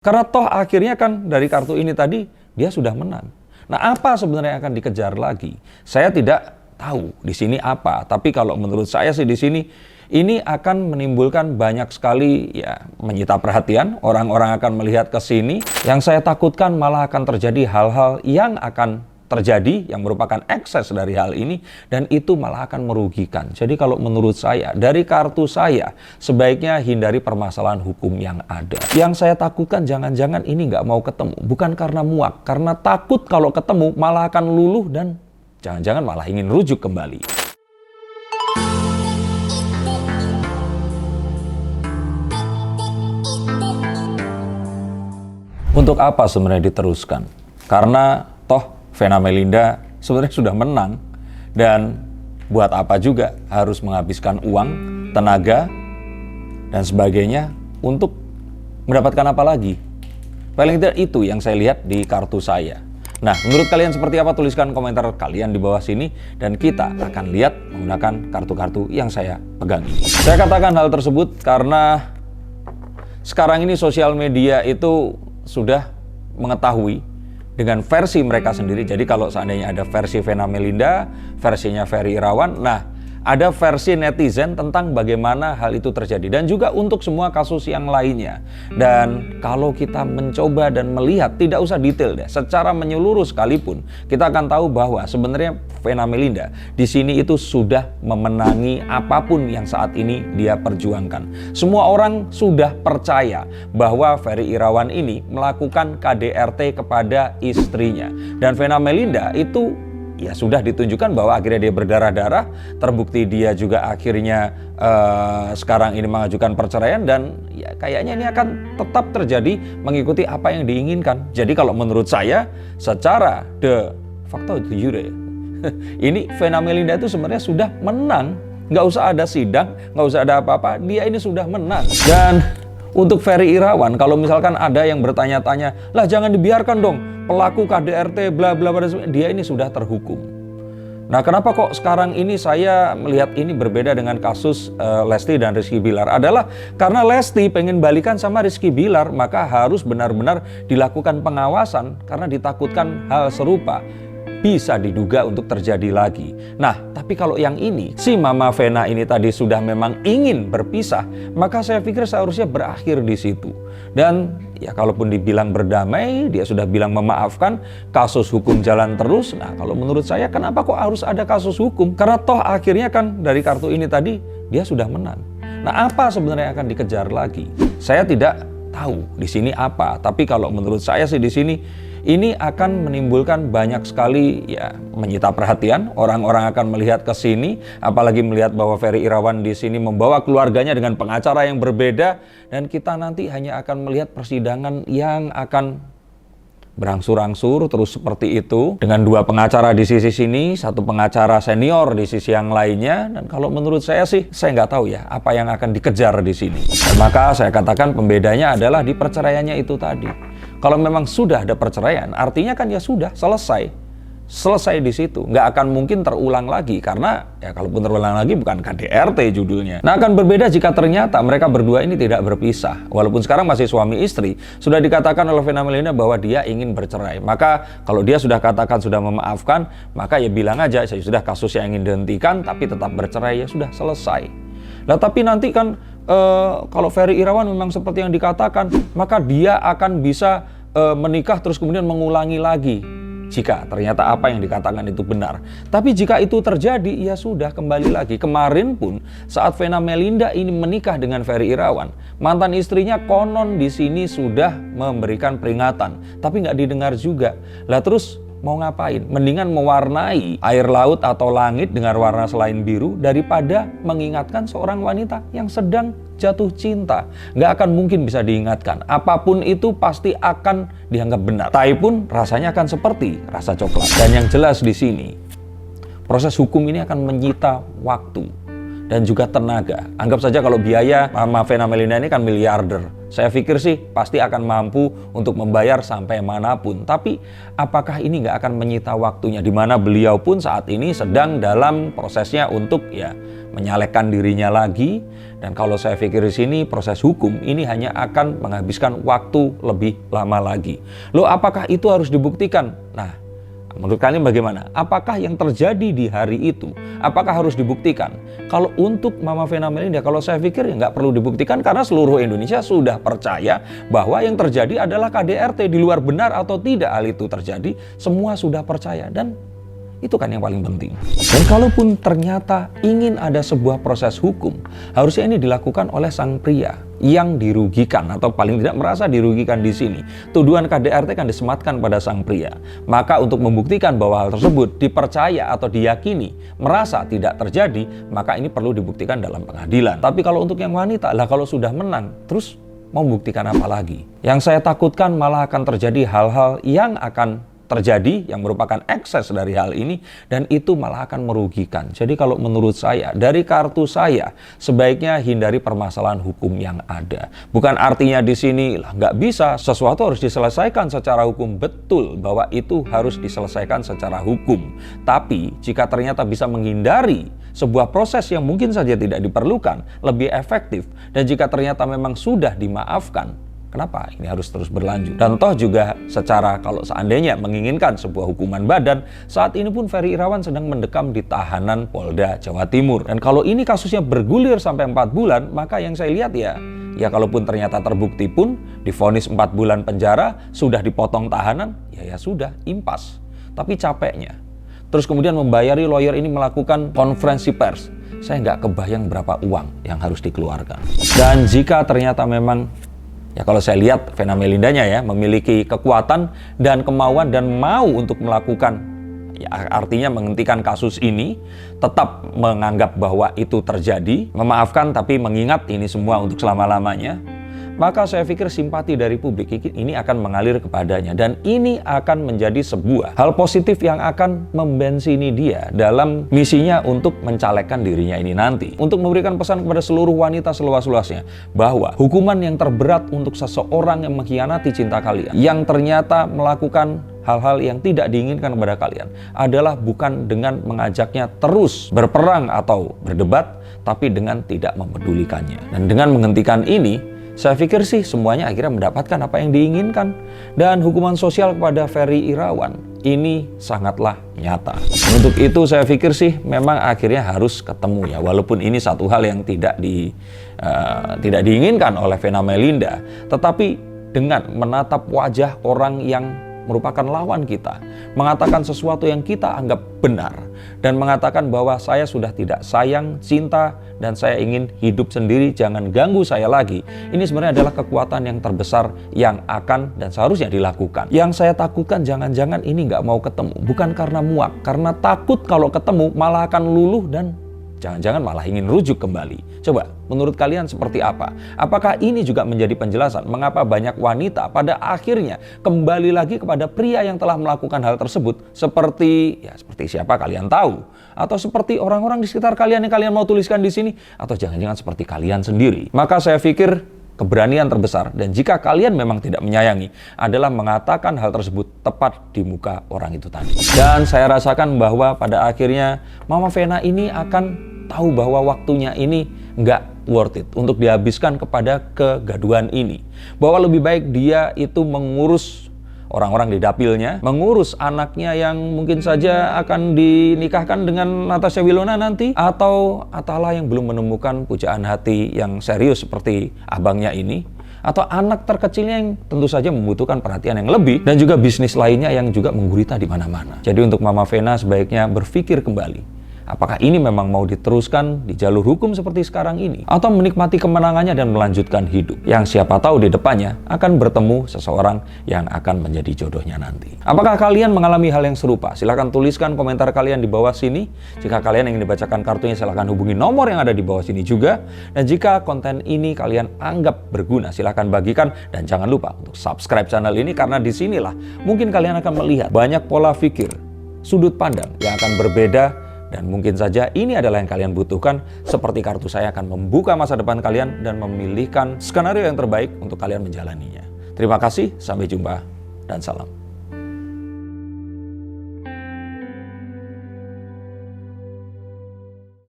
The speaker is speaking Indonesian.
Karena toh akhirnya kan dari kartu ini tadi dia sudah menang. Nah, apa sebenarnya yang akan dikejar lagi? Saya tidak tahu di sini apa, tapi kalau menurut saya sih di sini ini akan menimbulkan banyak sekali ya menyita perhatian, orang-orang akan melihat ke sini. Yang saya takutkan malah akan terjadi hal-hal yang akan terjadi yang merupakan ekses dari hal ini, dan itu malah akan merugikan. Jadi kalau menurut saya, dari kartu saya, sebaiknya hindari permasalahan hukum yang ada. Yang saya takutkan jangan-jangan ini nggak mau ketemu, bukan karena muak, karena takut kalau ketemu malah akan luluh dan jangan-jangan malah ingin rujuk kembali. Untuk apa sebenarnya diteruskan? Karena toh Vena Melinda sebenarnya sudah menang, dan buat apa juga harus menghabiskan uang, tenaga, dan sebagainya untuk mendapatkan apa lagi? Paling tidak itu yang saya lihat di kartu saya. Nah, menurut kalian seperti apa? Tuliskan komentar kalian di bawah sini, dan kita akan lihat menggunakan kartu-kartu yang saya pegang ini. Saya katakan hal tersebut karena sekarang ini sosial media itu sudah mengetahui dengan versi mereka sendiri. Jadi kalau seandainya ada versi Vena Melinda, versinya Ferry Irawan, nah ada versi netizen tentang bagaimana hal itu terjadi, dan juga untuk semua kasus yang lainnya. Dan kalau kita mencoba dan melihat, tidak usah detail deh, secara menyeluruh sekalipun, kita akan tahu bahwa sebenarnya Vena Melinda di sini itu sudah memenangi apapun yang saat ini dia perjuangkan. Semua orang sudah percaya bahwa Ferry Irawan ini melakukan KDRT kepada istrinya, dan Vena Melinda itu ya sudah ditunjukkan bahwa akhirnya dia berdarah-darah, terbukti dia juga akhirnya sekarang ini mengajukan perceraian, dan ya kayaknya ini akan tetap terjadi mengikuti apa yang diinginkan. Jadi kalau menurut saya, secara de facto de jure, ini Vena Melinda itu sebenarnya sudah menang. Nggak usah ada sidang, nggak usah ada apa-apa, dia ini sudah menang. Dan untuk Ferry Irawan, kalau misalkan ada yang bertanya-tanya, lah jangan dibiarkan dong pelaku KDRT bla bla bla, dia ini sudah terhukum. Nah, kenapa kok sekarang ini saya melihat ini berbeda dengan kasus Lesti dan Rizky Bilar? Adalah karena Lesti pengen balikan sama Rizky Bilar, maka harus benar-benar dilakukan pengawasan karena ditakutkan hal serupa bisa diduga untuk terjadi lagi. Nah, tapi kalau yang ini, si Mama Vena ini tadi sudah memang ingin berpisah, maka saya pikir seharusnya berakhir di situ. Dan ya kalaupun dibilang berdamai, dia sudah bilang memaafkan, kasus hukum jalan terus. Nah, kalau menurut saya kenapa kok harus ada kasus hukum? Karena toh akhirnya kan dari kartu ini tadi dia sudah menang. Nah, apa sebenarnya yang akan dikejar lagi? Saya tidak tahu di sini apa, tapi kalau menurut saya sih di sini ini akan menimbulkan banyak sekali ya menyita perhatian, orang-orang akan melihat ke sini, apalagi melihat bahwa Ferry Irawan di sini membawa keluarganya dengan pengacara yang berbeda, dan kita nanti hanya akan melihat persidangan yang akan berangsur-angsur terus seperti itu, dengan dua pengacara di sisi sini, satu pengacara senior di sisi yang lainnya. Dan kalau menurut saya sih, saya nggak tahu ya apa yang akan dikejar di sini. Dan maka saya katakan pembedanya adalah di perceraiannya itu tadi. Kalau memang sudah ada perceraian, artinya kan ya sudah selesai di situ, nggak akan mungkin terulang lagi, karena ya kalaupun terulang lagi bukan KDRT judulnya. Nah, akan berbeda jika ternyata mereka berdua ini tidak berpisah, walaupun sekarang masih suami istri. Sudah dikatakan oleh Vena Melinda bahwa dia ingin bercerai, maka kalau dia sudah katakan sudah memaafkan, maka ya bilang aja saya sudah kasus yang ingin dihentikan tapi tetap bercerai, ya sudah selesai. Nah, tapi nanti kan kalau Ferry Irawan memang seperti yang dikatakan, maka dia akan bisa menikah terus kemudian mengulangi lagi jika ternyata apa yang dikatakan itu benar. Tapi jika itu terjadi, ya sudah kembali lagi. Kemarin pun saat Vena Melinda ini menikah dengan Ferry Irawan, mantan istrinya konon di sini sudah memberikan peringatan, tapi nggak didengar juga. Lah terus mau ngapain? Mendingan mewarnai air laut atau langit dengan warna selain biru daripada mengingatkan seorang wanita yang sedang jatuh cinta. Nggak akan mungkin bisa diingatkan. Apapun itu pasti akan dianggap benar. Tai pun rasanya akan seperti rasa coklat. Dan yang jelas di sini, proses hukum ini akan menyita waktu dan juga tenaga. Anggap saja kalau biaya Mama Vena Melinda ini kan miliarder. Saya pikir sih pasti akan mampu untuk membayar sampai manapun. Tapi apakah ini nggak akan menyita waktunya? Di mana beliau pun saat ini sedang dalam prosesnya untuk menyalekkan dirinya lagi. Dan kalau saya pikir di sini proses hukum ini hanya akan menghabiskan waktu lebih lama lagi. Loh, apakah itu harus dibuktikan? Nah, menurut kalian bagaimana? Apakah yang terjadi di hari itu, apakah harus dibuktikan? Kalau untuk Mama Vena Melinda, kalau saya pikir nggak perlu dibuktikan karena seluruh Indonesia sudah percaya bahwa yang terjadi adalah KDRT. Di luar benar atau tidak hal itu terjadi, semua sudah percaya dan itu kan yang paling penting. Dan kalaupun ternyata ingin ada sebuah proses hukum, harusnya ini dilakukan oleh sang pria yang dirugikan atau paling tidak merasa dirugikan di sini. Tuduhan KDRT kan disematkan pada sang pria. Maka untuk membuktikan bahwa hal tersebut dipercaya atau diyakini merasa tidak terjadi, maka ini perlu dibuktikan dalam pengadilan. Tapi kalau untuk yang wanita, lah kalau sudah menang, terus mau buktikan apa lagi? Yang saya takutkan malah akan terjadi hal-hal yang akan terjadi yang merupakan ekses dari hal ini dan itu malah akan merugikan. Jadi kalau menurut saya, dari kartu saya sebaiknya hindari permasalahan hukum yang ada. Bukan artinya di sini lah nggak bisa, sesuatu harus diselesaikan secara hukum, betul bahwa itu harus diselesaikan secara hukum. Tapi jika ternyata bisa menghindari sebuah proses yang mungkin saja tidak diperlukan, lebih efektif, dan jika ternyata memang sudah dimaafkan, kenapa ini harus terus berlanjut? Dan toh juga secara kalau seandainya menginginkan sebuah hukuman badan, saat ini pun Ferry Irawan sedang mendekam di tahanan Polda Jawa Timur. Dan kalau ini kasusnya bergulir sampai 4 bulan, maka yang saya lihat ya kalaupun ternyata terbukti pun divonis 4 bulan penjara, sudah dipotong tahanan, ya sudah, impas. Tapi capeknya, terus kemudian membayari lawyer ini melakukan konferensi pers. Saya nggak kebayang berapa uang yang harus dikeluarkan. Dan jika ternyata memang kalau saya lihat Vena Melindanya memiliki kekuatan dan kemauan dan mau untuk melakukan, artinya menghentikan kasus ini, tetap menganggap bahwa itu terjadi, memaafkan tapi mengingat ini semua untuk selama-lamanya, maka saya pikir simpati dari publik ini akan mengalir kepadanya. Dan ini akan menjadi sebuah hal positif yang akan membensini dia dalam misinya untuk mencalekkan dirinya ini nanti. Untuk memberikan pesan kepada seluruh wanita seluas-luasnya bahwa hukuman yang terberat untuk seseorang yang mengkhianati cinta kalian, yang ternyata melakukan hal-hal yang tidak diinginkan kepada kalian, adalah bukan dengan mengajaknya terus berperang atau berdebat, tapi dengan tidak memedulikannya. Dan dengan menghentikan ini, saya pikir sih semuanya akhirnya mendapatkan apa yang diinginkan. Dan hukuman sosial kepada Ferry Irawan ini sangatlah nyata. Untuk itu saya pikir sih memang akhirnya harus ketemu walaupun ini satu hal yang tidak diinginkan oleh Vena Melinda. Tetapi dengan menatap wajah orang yang merupakan lawan kita, mengatakan sesuatu yang kita anggap benar, dan mengatakan bahwa saya sudah tidak sayang, cinta, dan saya ingin hidup sendiri, jangan ganggu saya lagi. Ini sebenarnya adalah kekuatan yang terbesar yang akan dan seharusnya dilakukan. Yang saya takutkan jangan-jangan ini nggak mau ketemu, bukan karena muak, karena takut kalau ketemu malah akan luluh dan jangan-jangan malah ingin rujuk kembali. Coba, menurut kalian seperti apa? Apakah ini juga menjadi penjelasan mengapa banyak wanita pada akhirnya kembali lagi kepada pria yang telah melakukan hal tersebut? Seperti siapa kalian tahu? Atau seperti orang-orang di sekitar kalian yang kalian mau tuliskan di sini? Atau jangan-jangan seperti kalian sendiri? Maka saya pikir keberanian terbesar, dan jika kalian memang tidak menyayangi, adalah mengatakan hal tersebut tepat di muka orang itu tadi. Dan saya rasakan bahwa pada akhirnya Mama Vena ini akan tahu bahwa waktunya ini nggak worth it untuk dihabiskan kepada kegaduhan ini. Bahwa lebih baik dia itu mengurus orang-orang di dapilnya, mengurus anaknya yang mungkin saja akan dinikahkan dengan Natasha Wilona nanti, atau Atala yang belum menemukan pujaan hati yang serius seperti abangnya ini, atau anak terkecilnya yang tentu saja membutuhkan perhatian yang lebih, dan juga bisnis lainnya yang juga menggurita di mana-mana. Jadi untuk Mama Vena sebaiknya berpikir kembali. Apakah ini memang mau diteruskan di jalur hukum seperti sekarang ini? Atau menikmati kemenangannya dan melanjutkan hidup? Yang siapa tahu di depannya akan bertemu seseorang yang akan menjadi jodohnya nanti. Apakah kalian mengalami hal yang serupa? Silahkan tuliskan komentar kalian di bawah sini. Jika kalian ingin dibacakan kartunya, silahkan hubungi nomor yang ada di bawah sini juga. Dan jika konten ini kalian anggap berguna, silahkan bagikan. Dan jangan lupa untuk subscribe channel ini, karena disinilah mungkin kalian akan melihat banyak pola pikir, sudut pandang yang akan berbeda Dan mungkin saja ini adalah yang kalian butuhkan, seperti kartu saya akan membuka masa depan kalian dan memilihkan skenario yang terbaik untuk kalian menjalaninya. Terima kasih, sampai jumpa, dan salam.